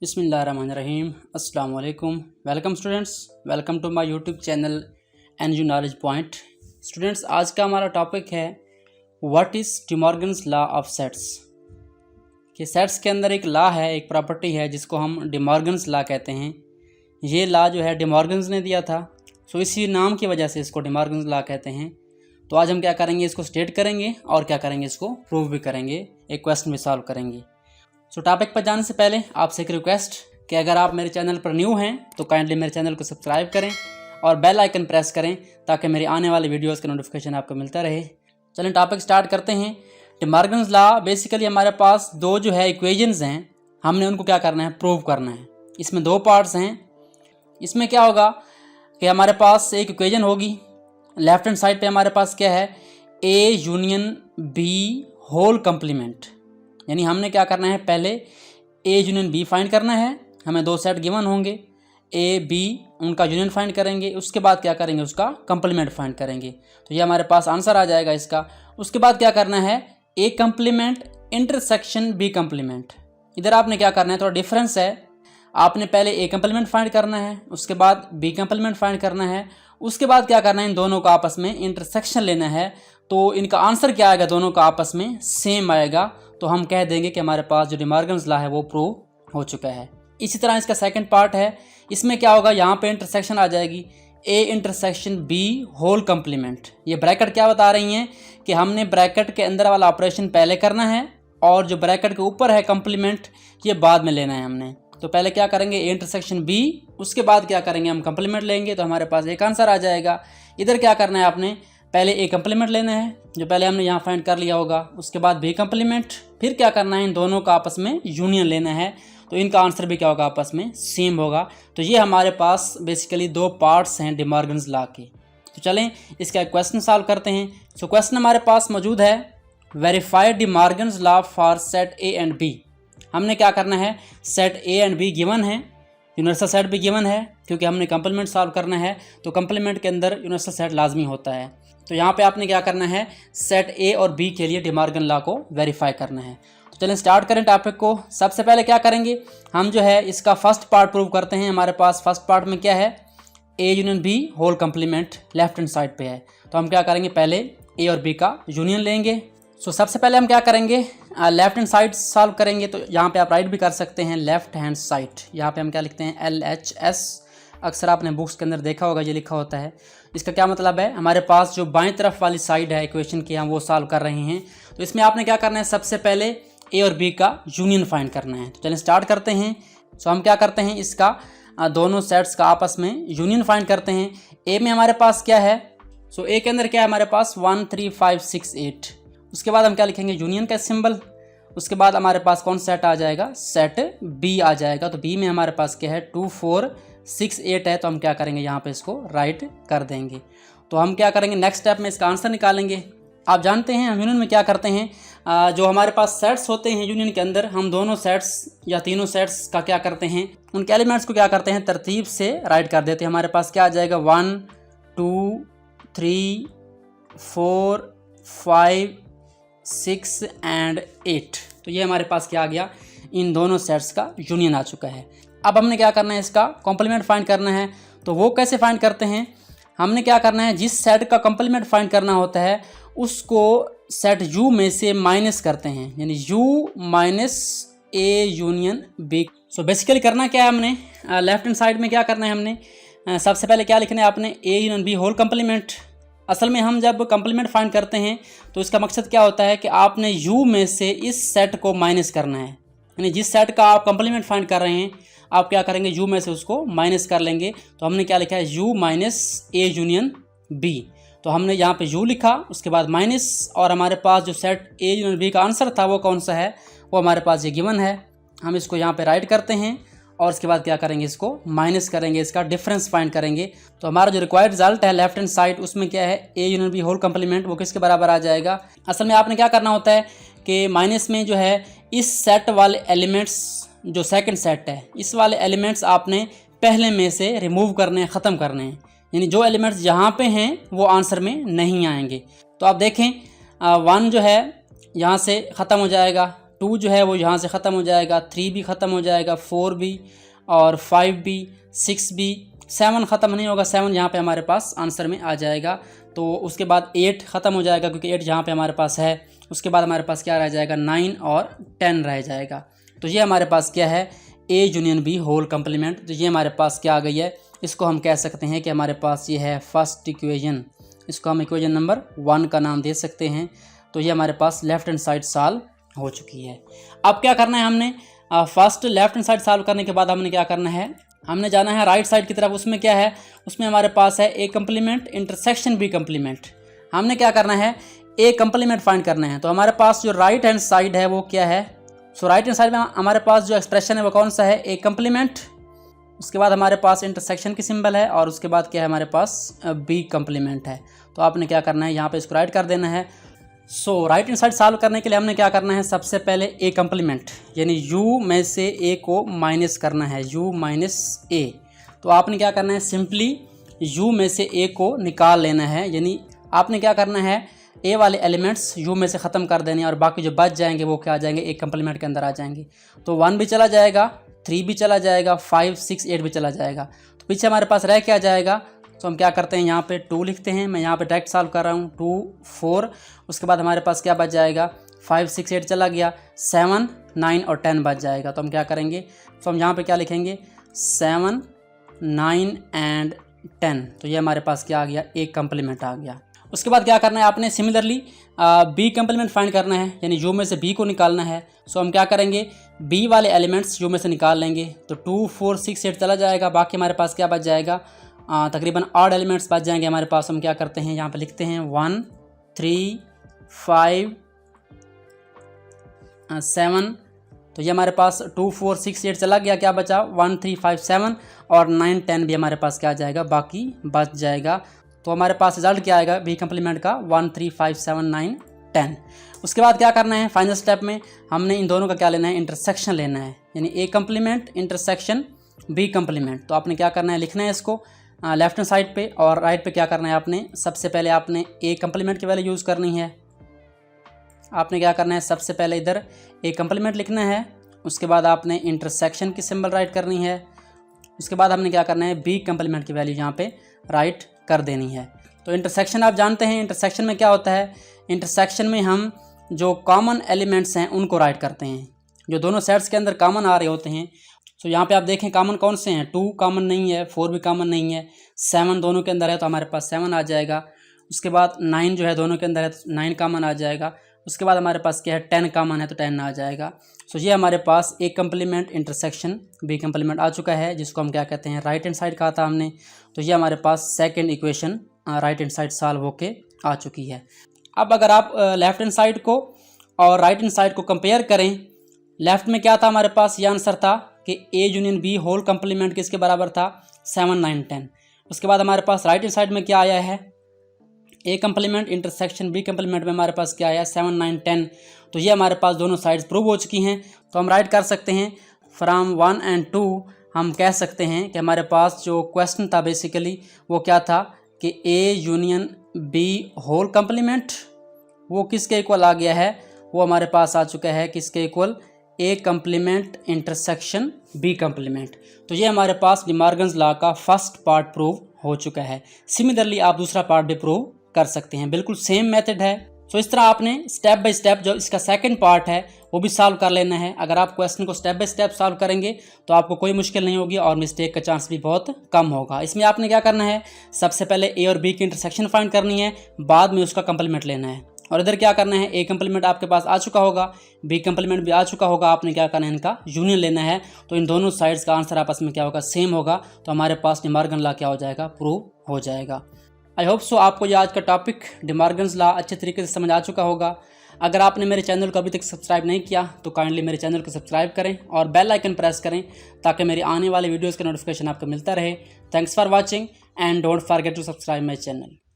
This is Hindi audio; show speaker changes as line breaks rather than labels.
बिस्मिल्लाहिर्रहमानिर्रहीम। अस्सलाम वालेकुम। Welcome students, welcome to my YouTube channel NG knowledge point. Students, आज का हमारा टॉपिक है what is De Morgan's law of sets. कि सेट्स के अंदर एक लॉ है, एक प्रॉपर्टी है जिसको हम डी मॉर्गन्स लॉ कहते हैं। ये लॉ जो है डी मॉर्गन्स ने दिया था, सो इसी नाम की वजह से इसको डी मॉर्गन्स लॉ कहते हैं। तो आज हम क्या करेंगे, इसको स्टेट करेंगे और क्या करेंगे, इसको प्रूव भी करेंगे, एक क्वेश्चन भी सॉल्व करेंगे। सो टॉपिक पर जाने से पहले आपसे एक रिक्वेस्ट कि अगर आप मेरे चैनल पर न्यू हैं तो काइंडली मेरे चैनल को सब्सक्राइब करें और बेल आइकन प्रेस करें ताकि मेरे आने वाले वीडियोस का नोटिफिकेशन आपको मिलता रहे। चलें टॉपिक स्टार्ट करते हैं। डी मॉर्गन्स लॉ बेसिकली हमारे पास दो जो है इक्वेशंस हैं, हमने उनको क्या करना है, प्रूव करना है। इसमें दो पार्ट्स हैं। इसमें क्या होगा कि हमारे पास एक इक्वेशन होगी, लेफ्ट हैंड साइड पे हमारे पास क्या है, A union B whole complement. यानी हमने क्या करना है, पहले ए यूनियन बी फाइंड करना है। हमें दो सेट गिवन होंगे, ए बी, उनका यूनियन फाइंड करेंगे। उसके बाद क्या करेंगे, उसका कंप्लीमेंट फाइंड करेंगे। तो ये हमारे पास आंसर आ जाएगा इसका। उसके बाद क्या करना है, ए कंप्लीमेंट इंटरसेक्शन बी कंप्लीमेंट। इधर आपने क्या करना है, थोड़ा डिफरेंस है। आपने पहले ए कंप्लीमेंट फाइंड करना है, उसके बाद बी कंप्लीमेंट फाइंड करना है। उसके बाद क्या करना है, इन दोनों का आपस में इंटरसेक्शन लेना है। तो इनका आंसर क्या आएगा, दोनों का आपस में सेम आएगा। तो हम कह देंगे कि हमारे पास जो डी मॉर्गन्स लॉ है वो प्रूव हो चुका है। इसी तरह इसका सेकंड पार्ट है। इसमें क्या होगा, यहाँ पे इंटरसेक्शन आ जाएगी, A intersection B whole complement. ये ब्रैकेट क्या बता रही हैं कि हमने ब्रैकेट के अंदर वाला ऑपरेशन पहले करना है और जो ब्रैकेट के ऊपर है कंप्लीमेंट, ये बाद में लेना है हमने। तो पहले क्या करेंगे, ए इंटरसेक्शन बी, उसके बाद क्या करेंगे, हम कंप्लीमेंट लेंगे। तो हमारे पास एक आंसर आ जाएगा। इधर क्या करना है, आपने पहले ए कंप्लीमेंट लेना है जो पहले हमने यहाँ फाइंड कर लिया होगा। उसके बाद बी कंप्लीमेंट, फिर क्या करना है, इन दोनों का आपस में यूनियन लेना है। तो इनका आंसर भी क्या होगा, आपस में सेम होगा। तो ये हमारे पास बेसिकली दो पार्ट्स हैं डी मॉर्गन्स लॉ के। तो चलें इसका एक क्वेश्चन सॉल्व करते हैं। सो क्वेश्चन हमारे पास मौजूद है, verify De Morgan's law for set A and B. हमने क्या करना है, set A and B given है, यूनिवर्सल सेट भी गिवन है, क्योंकि हमने कंप्लीमेंट सॉल्व करना है। तो कंप्लीमेंट के अंदर यूनिवर्सल सेट लाजमी होता है। तो यहाँ पे आपने क्या करना है, सेट ए और बी के लिए डी मॉर्गन लॉ को वेरीफाई करना है। तो चलें स्टार्ट करें टॉपिक को। सबसे पहले क्या करेंगे, हम जो है इसका फर्स्ट पार्ट प्रूव करते हैं। हमारे पास फर्स्ट पार्ट में क्या है, A union B whole complement left hand side पे है। तो हम क्या करेंगे, पहले ए और बी का यूनियन लेंगे। सो सबसे पहले हम क्या करेंगे, लेफ्ट हैंड साइड सॉल्व करेंगे। तो यहाँ पे आप राइट भी कर सकते हैं, लेफ्ट हैंड साइड। यहाँ पे हम क्या लिखते हैं, LHS। अक्सर आपने बुक्स के अंदर देखा होगा, ये लिखा होता है। इसका क्या मतलब है, हमारे पास जो बाएं तरफ वाली साइड है इक्वेशन की, हम वो सॉल्व कर रहे हैं। तो इसमें आपने क्या करना है, सबसे पहले ए और बी का यूनियन फाइंड करना है। तो चलिए स्टार्ट करते हैं। सो हम क्या करते हैं, इसका दोनों सेट्स का आपस में यूनियन फाइंड करते हैं। ए में हमारे पास क्या है, सो ए के अंदर क्या है, हमारे पास 1 3 5 6 8। उसके बाद हम क्या लिखेंगे, यूनियन का सिंबल। उसके बाद हमारे पास कौन सेट आ जाएगा, सेट बी आ जाएगा। तो बी में हमारे पास क्या है, 2 4 6 8 है। तो हम क्या करेंगे, यहाँ पे इसको राइट कर देंगे। तो हम क्या करेंगे, नेक्स्ट स्टेप में इसका आंसर निकालेंगे। आप जानते हैं हम यूनियन में क्या करते हैं, जो हमारे पास सेट्स होते हैं यूनियन के अंदर, हम दोनों सेट्स या तीनों सेट्स का क्या करते हैं, उनके एलिमेंट्स को क्या करते हैं, तरतीब से राइट कर देते हैं। हमारे पास क्या आ जाएगा, 1 2 3 4 5 6 एंड 8। तो ये हमारे पास क्या आ गया, इन दोनों सेट्स का यूनियन आ चुका है। अब हमने क्या करना है, इसका कॉम्प्लीमेंट फाइंड करना है। तो वो कैसे फाइंड करते हैं, हमने क्या करना है, जिस सेट का कॉम्प्लीमेंट फाइंड करना होता है उसको सेट यू में से माइनस करते हैं, यानी U minus A union B. So basically करना क्या है, हमने लेफ्ट हैंड साइड में क्या करना है, हमने सबसे पहले क्या लिखना है, आपने A union B whole complement. असल में हम जब कंप्लीमेंट फाइंड करते हैं तो इसका मकसद क्या होता है कि आपने यू में से इस सेट को माइनस करना है। यानी जिस सेट का आप कंप्लीमेंट फाइंड कर रहे हैं, आप क्या करेंगे, यू में से उसको माइनस कर लेंगे। तो हमने क्या लिखा है, U minus A union B. तो हमने यहाँ पे यू लिखा, उसके बाद माइनस, और हमारे पास जो सेट ए यूनियन बी का आंसर था वो कौन सा है, वो हमारे पास ये गिवन है। हम इसको यहाँ पे राइट करते हैं और उसके बाद क्या करेंगे, इसको माइनस करेंगे, इसका डिफरेंस फाइंड करेंगे। तो हमारा जो रिक्वायर्ड रिजल्ट है लेफ्ट हैंड साइड, उसमें क्या है, A union B whole complement, वो किसके बराबर आ जाएगा। असल में आपने क्या करना होता है कि माइनस में जो है इस सेट वाले एलिमेंट्स, जो सेकंड सेट है, इस वाले एलिमेंट्स आपने पहले में से रिमूव करने हैं, ख़त्म करने हैं। यानी जो एलिमेंट्स यहाँ पे हैं वो आंसर में नहीं आएंगे। तो आप देखें 1 जो है यहाँ से ख़त्म हो जाएगा, 2 जो है वो यहाँ से ख़त्म हो जाएगा, 3 भी ख़त्म हो जाएगा, 4 भी और 5 भी, 6 भी, 7 ख़त्म नहीं होगा, 7 यहाँ पे हमारे पास आंसर में आ जाएगा। तो उसके बाद 8 ख़त्म हो जाएगा क्योंकि 8 यहाँ पे हमारे पास है। उसके बाद हमारे पास क्या रह जाएगा, 9 और 10 रह जाएगा। तो ये हमारे पास क्या है, A union B whole complement. तो ये हमारे पास क्या आ गई है, इसको हम कह सकते हैं कि हमारे पास ये है फर्स्ट इक्वेशन। इसको हम इक्वेशन नंबर 1 का नाम दे सकते हैं। तो ये हमारे पास लेफ्ट हैंड साइड सॉल्व हो चुकी है। अब क्या करना है हमने, first left hand side solve करने के बाद हमने क्या करना है, हमने जाना है राइट साइड की तरफ। उसमें क्या है, उसमें हमारे पास है A complement intersection B complement. हमने क्या करना है, ए कम्प्लीमेंट फाइंड करना है। तो हमारे पास जो राइट हैंड साइड है वो क्या है, सो राइट हैंड साइड में हमारे पास जो एक्सप्रेशन है वो कौन सा है, ए कम्प्लीमेंट। उसके बाद हमारे पास इंटरसेक्शन की सिंबल है और उसके बाद क्या है हमारे पास बी कम्प्लीमेंट है। तो आपने क्या करना है, यहाँ पे इसको राइट कर देना है। सो राइट हैंड साइड सॉल्व करने के लिए हमने क्या करना है, सबसे पहले ए कम्प्लीमेंट यानी यू में से ए को माइनस करना है, यू माइनस ए। तो आपने क्या करना है, सिंपली यू में से ए को निकाल लेना है, यानी आपने क्या करना है, ए वाले एलिमेंट्स यू में से ख़त्म कर देने और बाकी जो बच जाएंगे वो क्या आ जाएंगे, ए कम्प्लीमेंट के अंदर आ जाएंगे। तो 1 भी चला जाएगा, 3 भी चला जाएगा, 5, 6, 8 भी चला जाएगा। तो पीछे हमारे पास रह क्या जाएगा, तो हम क्या करते हैं, यहाँ पे 2 लिखते हैं। मैं यहाँ पे डायरेक्ट सॉल्व कर रहा हूँ, 2, 4। उसके बाद हमारे पास क्या बच जाएगा, 5, 6, 8 चला गया, 7, 9 और 10 बच जाएगा। तो हम क्या करेंगे, तो हम यहाँ पे क्या लिखेंगे, 7, 9 एंड 10। तो ये हमारे पास क्या आ गया, ए कम्प्लीमेंट आ गया। उसके बाद क्या करना है आपने, सिमिलरली बी कम्प्लीमेंट फाइंड करना है, यानी यू में से बी को निकालना है। सो हम क्या करेंगे, बी वाले एलिमेंट्स यू में से निकाल लेंगे। तो 2, 4, 6, 8 चला जाएगा, बाकी हमारे पास क्या बच जाएगा, तकरीबन ऑड एलिमेंट्स बच जाएंगे हमारे पास। हम क्या करते हैं, यहाँ पे लिखते हैं 1, 3, 5, 7। तो ये हमारे पास 2, 4, 6, 8 चला गया, क्या बचा 1, 3, 5, 7 और 9, 10 भी हमारे पास क्या आ जाएगा, बाकी बच जाएगा। तो हमारे पास रिजल्ट क्या आएगा बी कम्प्लीमेंट का, 1, 3, 5, 7, 9, 10। उसके बाद क्या करना है, फाइनल स्टेप में हमने इन दोनों का क्या लेना है, इंटरसेक्शन लेना है, यानी A complement intersection B complement. तो आपने क्या करना है, लिखना है इसको लेफ्ट हैंड साइड पे और राइट पे क्या करना है आपने, सबसे पहले आपने ए कम्प्लीमेंट की वैल्यू यूज़ करनी है। आपने क्या करना है, सबसे पहले इधर ए कम्प्लीमेंट लिखना है। उसके बाद आपने इंटरसेक्शन की सिंबल राइट करनी है। उसके बाद हमने क्या करना है, बी कम्प्लीमेंट की वैल्यू यहाँ पे राइट कर देनी है। तो इंटरसेक्शन आप जानते हैं, इंटरसेक्शन में क्या होता है, इंटरसेक्शन में हम जो कॉमन एलिमेंट्स हैं उनको राइट करते हैं, जो दोनों सेट्स के अंदर कॉमन आ रहे होते हैं। सो यहाँ पे आप देखें कॉमन कौन से हैं, 2 कॉमन नहीं है, 4 भी कॉमन नहीं है, 7 दोनों के अंदर है तो हमारे पास 7 आ जाएगा। उसके बाद 9 जो है दोनों के अंदर है तो 9 कॉमन आ जाएगा। उसके बाद हमारे पास क्या है, 10 कॉमन है तो 10 आ जाएगा। सो ये हमारे पास A complement intersection B complement आ चुका है, जिसको हम क्या कहते हैं, राइट हैंड साइड कहा था हमने। तो ये हमारे पास second equation right hand side solve होके आ चुकी है। अब अगर आप लेफ्ट हैंड साइड को और राइट हैंड साइड को कंपेयर करें, लेफ्ट में क्या था हमारे पास, ये आंसर था कि A union B whole complement किसके बराबर था, 7, 9, 10। उसके बाद हमारे पास राइट हैंड साइड में क्या आया है, A complement intersection B complement में हमारे पास क्या आया, 7, 9, 10। तो ये हमारे पास दोनों साइड्स प्रूव हो चुकी हैं। तो हम राइट कर सकते हैं फ्राम 1 and 2। हम कह सकते हैं कि हमारे पास जो क्वेश्चन था बेसिकली वो क्या था कि A union B whole complement वो किसके इक्वल आ गया है, वो हमारे पास आ चुका है किसके equal, A complement intersection B complement. तो ये हमारे पास डिमॉर्गन्स लॉ का फर्स्ट पार्ट प्रूव हो चुका है। सिमिलरली आप दूसरा पार्ट भी प्रूव कर सकते हैं, बिल्कुल सेम मेथड है। सो इस तरह आपने स्टेप बाय स्टेप जो इसका सेकंड पार्ट है वो भी सॉल्व कर लेना है। अगर आप क्वेश्चन को स्टेप बाय स्टेप सॉल्व करेंगे तो आपको कोई मुश्किल नहीं होगी और मिस्टेक का चांस भी बहुत कम होगा। इसमें आपने क्या करना है, सबसे पहले ए और बी की इंटरसेक्शन फाइंड करनी है, बाद में उसका कंप्लीमेंट लेना है। और इधर क्या करना है, ए कंप्लीमेंट आपके पास आ चुका होगा, बी कंप्लीमेंट भी आ चुका होगा, आपने क्या करना है, इनका यूनियन लेना है। तो इन दोनों साइड्स का आंसर आपस में क्या होगा, सेम होगा। तो हमारे पास डिमॉर्गन लॉ क्या हो जाएगा, प्रूव हो जाएगा। आई होप सो आपको ये आज का टॉपिक डिमॉर्गन्स लॉ अच्छे तरीके से समझ आ चुका होगा। अगर आपने मेरे चैनल को अभी तक सब्सक्राइब नहीं किया तो काइंडली मेरे चैनल को सब्सक्राइब करें और बेल आइकन प्रेस करें ताकि मेरी आने वाले वीडियोज़ का नोटिफिकेशन आपको मिलता रहे। Thanks for watching and don't forget to subscribe my channel.